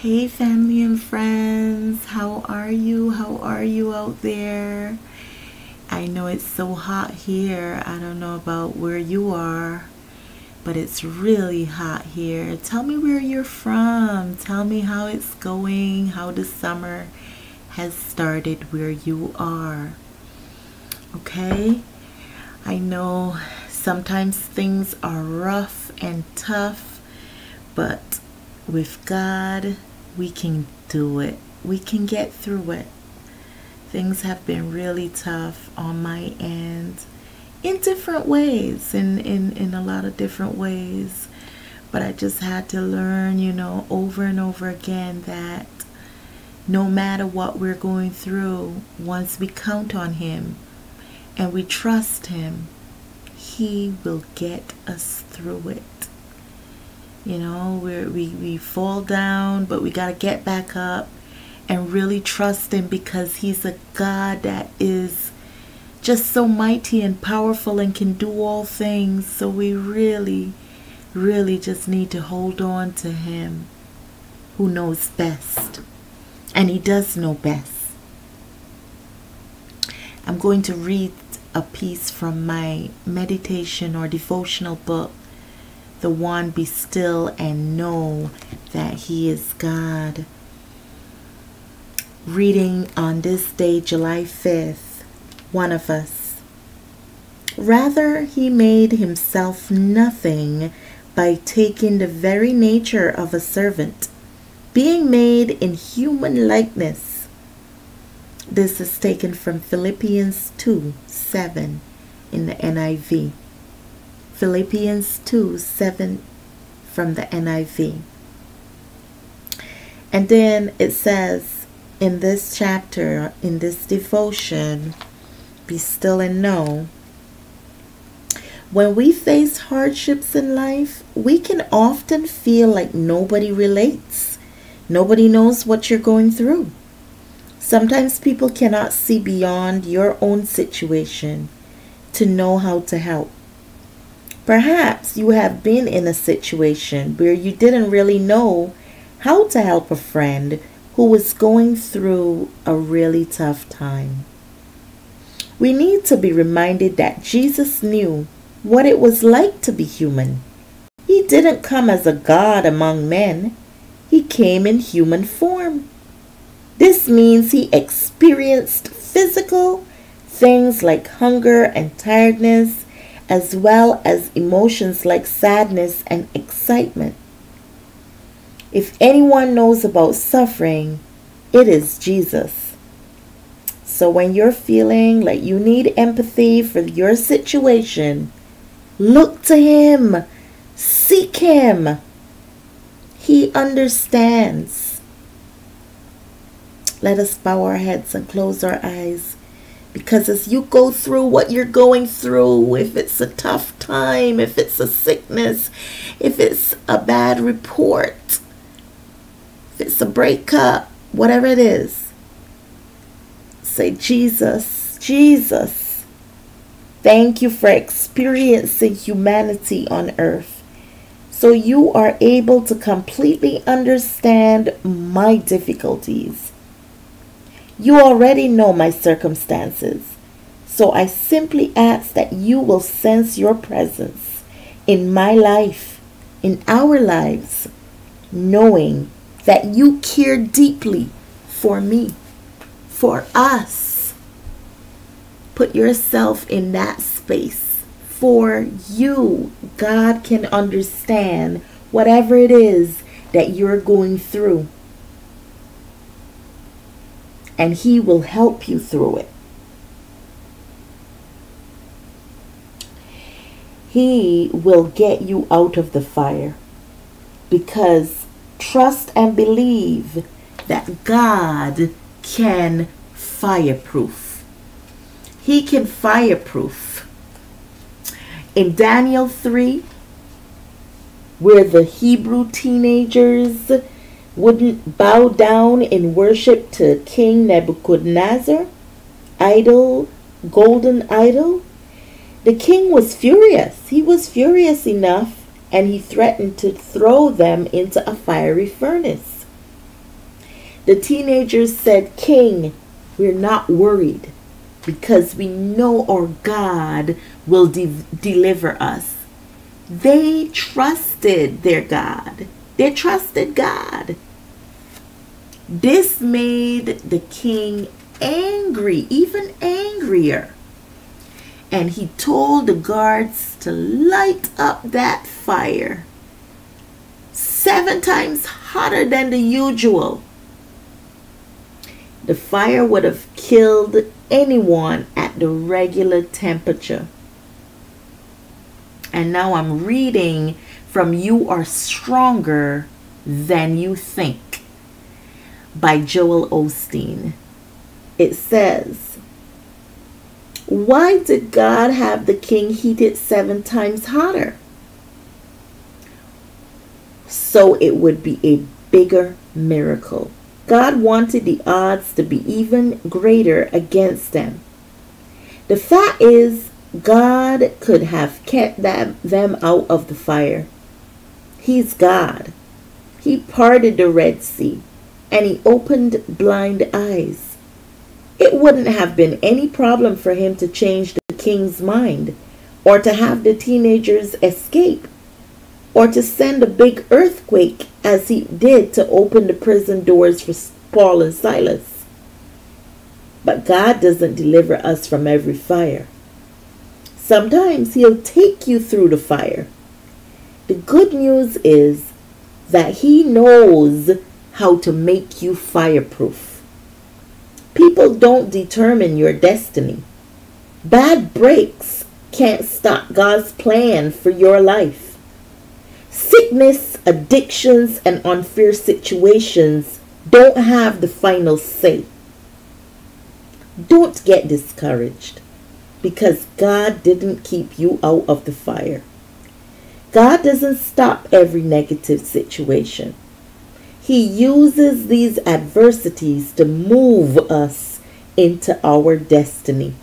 Hey family and friends, how are you? How are you out there? I know it's so hot here. I don't know about where you are, but it's really hot here. Tell me where you're from. Tell me how it's going, how the summer has started where you are. Okay? I know sometimes things are rough and tough, but with God, we can do it. We can get through it. Things have been really tough on my end in different ways, in a lot of different ways. But I just had to learn, over and over again that no matter what we're going through, once we count on Him and we trust Him, He will get us through it. We fall down, but we got to get back up and really trust Him, because He's a God that is just so mighty and powerful and can do all things. So we really, really just need to hold on to Him, who knows best. And He does know best. I'm going to read a piece from my meditation or devotional book, The One, Be Still and Know That He is God. Reading on this day, July 5th, one of us. Rather, He made Himself nothing by taking the very nature of a servant, being made in human likeness. This is taken from Philippians 2:7 in the NIV. Philippians 2:7 from the NIV. And then it says in this chapter, in this devotion, be still and know. When we face hardships in life, we can often feel like nobody relates. Nobody knows what you're going through. Sometimes people cannot see beyond your own situation to know how to help. Perhaps you have been in a situation where you didn't really know how to help a friend who was going through a really tough time. We need to be reminded that Jesus knew what it was like to be human. He didn't come as a God among men. He came in human form. This means He experienced physical things like hunger and tiredness, as well as emotions like sadness and excitement. If anyone knows about suffering, it is Jesus. So when you're feeling like you need empathy for your situation, look to Him. Seek Him. He understands. Let us bow our heads and close our eyes. Because as you go through what you're going through, if it's a tough time, if it's a sickness, if it's a bad report, if it's a breakup, whatever it is, say, Jesus, Jesus, thank you for experiencing humanity on earth, so you are able to completely understand my difficulties. You already know my circumstances, so I simply ask that you will sense your presence in my life, in our lives, knowing that you care deeply for me, for us. Put yourself in that space. For you, God can understand whatever it is that you're going through, and He will help you through it. He will get you out of the fire, because trust and believe that God can fireproof. He can fireproof. In Daniel 3, where the Hebrew teenagers wouldn't bow down in worship to King Nebuchadnezzar, golden idol, the king was furious. He was furious enough, and he threatened to throw them into a fiery furnace. The teenagers said, "King, we're not worried because we know our God will deliver us." They trusted their God. They trusted God. This made the king angry, even angrier. And he told the guards to light up that fire 7 times hotter than the usual. The fire would have killed anyone at the regular temperature. And now I'm reading from You Are Stronger Than You Think by Joel Osteen. It says, why did God have the king heat it 7 times hotter? So it would be a bigger miracle. God wanted the odds to be even greater against them. The fact is, God could have kept them out of the fire. He's God. He parted the Red Sea and he opened blind eyes. It wouldn't have been any problem for him to change the king's mind, or to have the teenagers escape, or to send a big earthquake as he did to open the prison doors for Paul and Silas. But God doesn't deliver us from every fire. Sometimes he'll take you through the fire. The good news is that he knows how to make you fireproof. People don't determine your destiny. Bad breaks can't stop God's plan for your life. Sickness, addictions, and unfair situations don't have the final say. Don't get discouraged because God didn't keep you out of the fire. God doesn't stop every negative situation. He uses these adversities to move us into our destiny.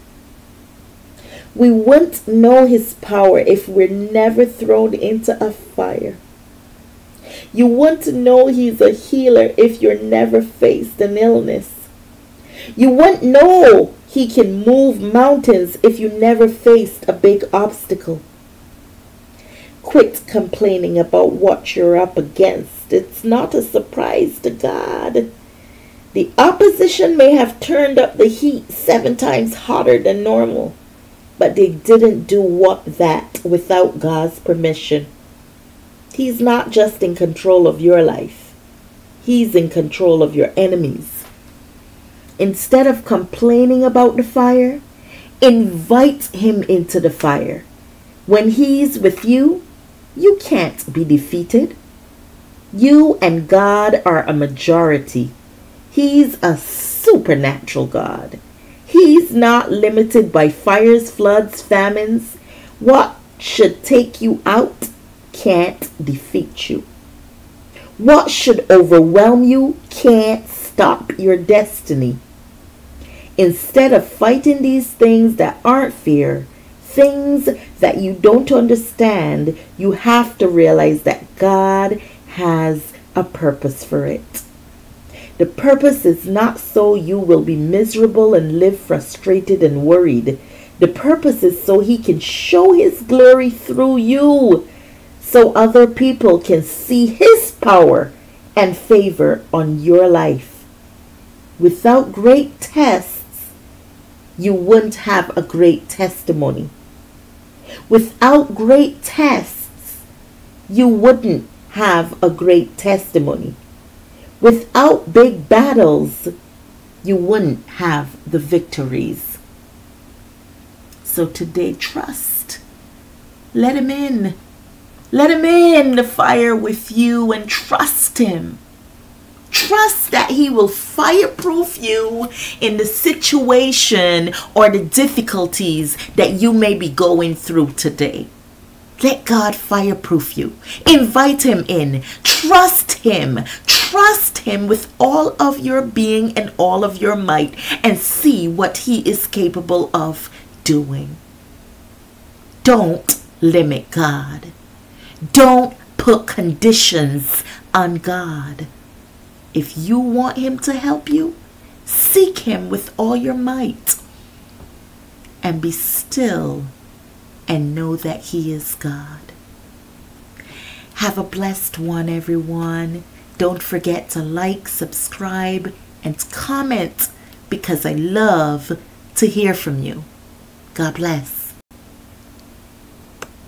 We wouldn't know his power if we're never thrown into a fire. You wouldn't know he's a healer if you're never faced an illness. You wouldn't know he can move mountains if you never faced a big obstacle. Quit complaining about what you're up against. It's not a surprise to God. The opposition may have turned up the heat 7 times hotter than normal, but they didn't do that without God's permission. He's not just in control of your life. He's in control of your enemies. Instead of complaining about the fire, invite him into the fire. When he's with you, you can't be defeated. You and God are a majority. He's a supernatural God. He's not limited by fires, floods, famines. What should take you out can't defeat you. What should overwhelm you can't stop your destiny. Instead of fighting these things that aren't fear, things that you don't understand, you have to realize that God has a purpose for it. The purpose is not so you will be miserable and live frustrated and worried. The purpose is so he can show his glory through you, so other people can see his power and favor on your life. Without great tests, you wouldn't have a great testimony. Without great tests, you wouldn't have a great testimony. Without big battles, you wouldn't have the victories. So today, trust. Let him in. Let him in the fire with you and trust him. Trust that he will fireproof you in the situation or the difficulties that you may be going through today. Let God fireproof you. Invite him in. Trust him. Trust him with all of your being and all of your might, and see what he is capable of doing. Don't limit God. Don't put conditions on God. If you want him to help you, seek him with all your might. And be still and know that he is God. Have a blessed one, everyone. Don't forget to like, subscribe, and comment, because I love to hear from you. God bless.